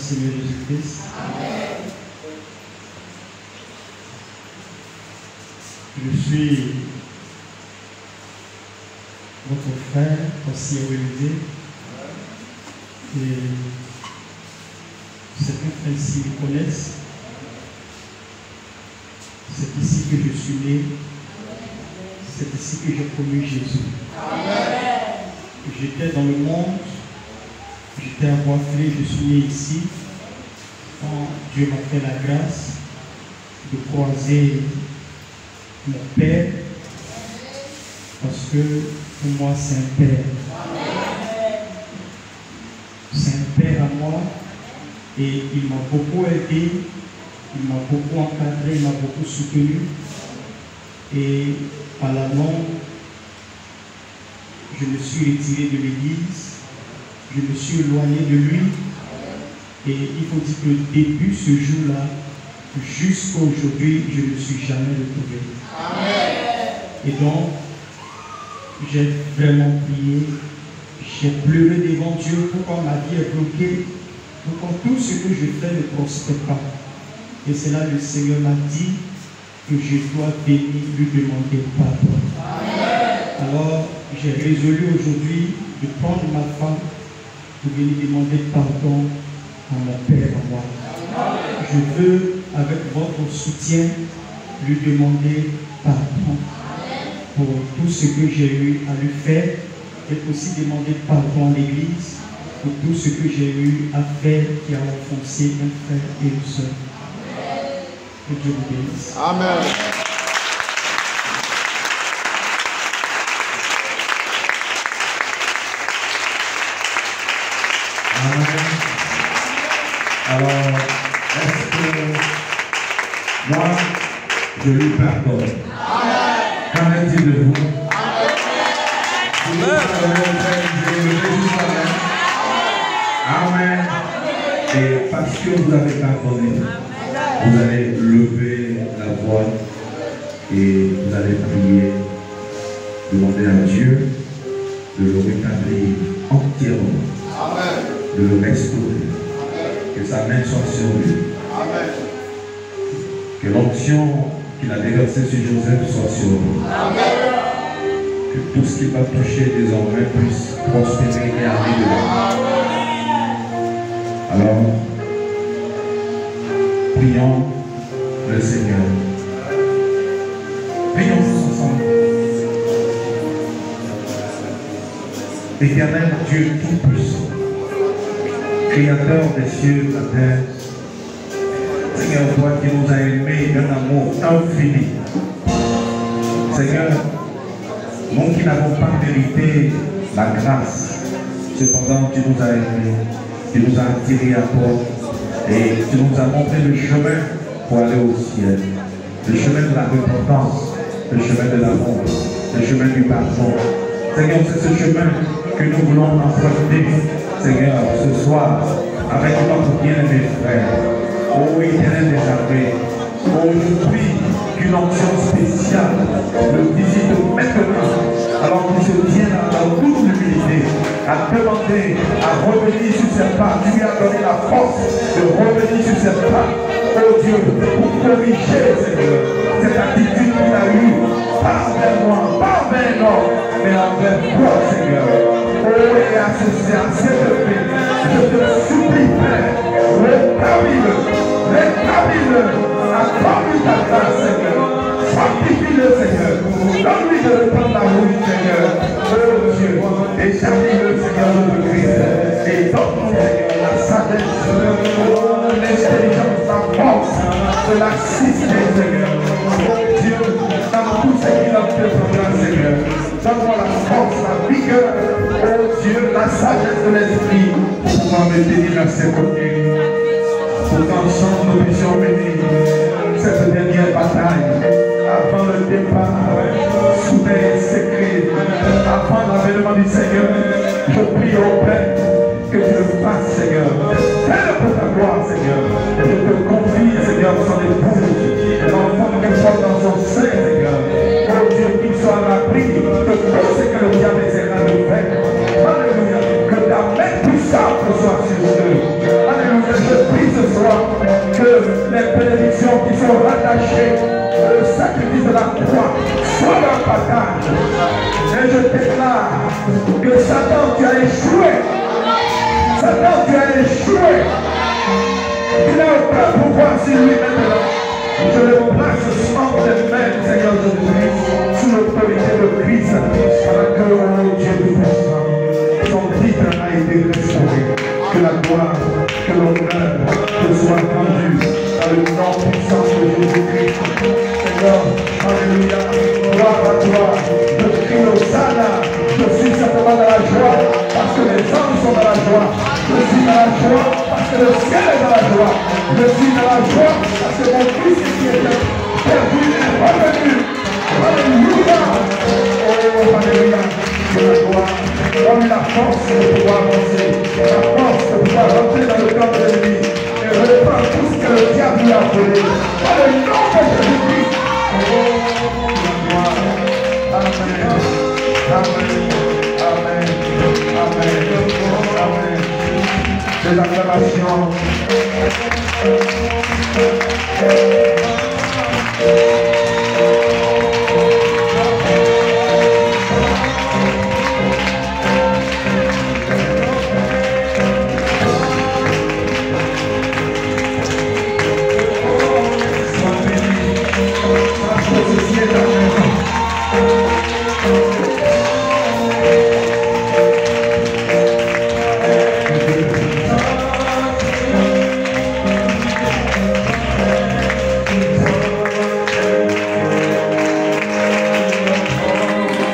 Seigneur Jésus-Christ. Je suis votre frère, aussi Olivier. Et certains frères ici me connaissent. C'est ici que je suis né. C'est ici que j'ai connu Jésus. J'étais dans le monde. J'étais à Bois-Clé, je suis né ici. Quand Dieu m'a fait la grâce de croiser mon père, parce que pour moi c'est un père. C'est un père à moi et il m'a beaucoup aidé, il m'a beaucoup encadré, il m'a beaucoup soutenu. Et à la longue, je me suis retiré de l'église. Je me suis éloigné de lui et il faut dire que depuis ce jour-là, jusqu'à aujourd'hui, je ne me suis jamais retrouvé. Et donc, j'ai vraiment prié, j'ai pleuré devant Dieu pourquoi ma vie est bloquée, pourquoi tout ce que je fais ne prospère pas. Et c'est là que le Seigneur m'a dit que je dois venir lui demander pardon. Alors, j'ai résolu aujourd'hui de prendre ma femme pour venir demander pardon à mon père, à moi. Je veux, avec votre soutien, lui demander pardon pour tout ce que j'ai eu à lui faire et aussi demander pardon à l'église pour tout ce que j'ai eu à faire qui a offensé un frère et une soeur. Que Dieu vous bénisse. Amen. Alors, est-ce que moi, je lui pardonne? Qu'en est-il de vous? Amen. Et parce que vous avez pardonné, vous allez lever la voix et vous allez prier, demander à Dieu de le rétablir entièrement, de le restaurer. Que sa main soit sur lui. Amen. Que l'onction qu'il a déversée sur Joseph soit sur lui. Amen. Que tout ce qu'il va toucher désormais puisse prospérer et aller de l'avant. Alors, prions le Seigneur. Prions tous ensemble. Éternel Dieu Tout-Puissant, Créateur des cieux et de la terre, Seigneur, toi qui nous as aimés d'un amour infini. Seigneur, nous qui n'avons pas mérité la grâce, cependant tu nous as aimés, tu nous as attirés à toi et tu nous as montré le chemin pour aller au ciel. Le chemin de la repentance, le chemin de l'amour, le chemin du pardon. Seigneur, c'est ce chemin que nous voulons emprunter, Seigneur, ce soir, avec notre bien-aimé frère. Oh éternel des armées, oh je prie qu'une onction spéciale le visite maintenant, alors qu'il se tient dans toute l'humilité, à demander à revenir sur ses pas. Tu lui as donné la force de revenir sur ses pas, oh Dieu, pour corriger, Seigneur, cette attitude qu'il a eue, pas envers moi, pas envers l'homme, mais envers toi, Seigneur. Oh, et à cette paix, je te supplie, Père, rétablis-le, accorde-lui ta grâce, Seigneur, sanctifie-le, Seigneur, donne-lui de reprendre la route, Seigneur, oh Dieu, et charlie-le, Seigneur, de Christ, et donne-nous, Seigneur, la sagesse, l'intelligence, la force, de l'assister, Seigneur, oh Dieu, dans tout ce qui a fait pour toi, Seigneur, donne-moi la force, la vigueur, oh Dieu, la sagesse de l'esprit, pour pouvoir me tenir à ses côtés. Pour qu'ensemble nous puissions mener cette dernière bataille avant le départ soudain et secret, avant l'avènement du Seigneur. Je prie au Père que tu le fasses, Seigneur. Fais-le pour ta gloire, Seigneur. Et je te confie, Seigneur, son épouse, l'enfant qu'elle porte dans son sein, Seigneur. Oh Dieu, qu'il soit à l'abri de tout ce que le diable essaiera de faire. Alléluia. Que ta main puissante soit sur eux. Alléluia. de Christ, sous l'autorité de Christ, parce que, oh Dieu puissant, son titre a été restauré. Que la gloire, que l'honneur te soit rendue dans le nom puissant de Jésus-Christ. Seigneur, alléluia, gloire à toi. Je crie au Sana, je suis simplement dans la joie, parce que les hommes sont dans la joie. Je suis dans la joie, parce que le ciel est dans la joie. Je suis dans la joie, parce que mon fils qui était perdu est revenu. Alléluia. Oh, alléluia. Que la gloire, donne la force de pouvoir avancer, la force de pouvoir rentrer dans le camp de l'ennemi et reprendre tout ce que le diable lui a volé. Par le nom de Jésus-Christ. Oh, la gloire. Amen. Amen. Amen. Amen. Amen. Des acclamations.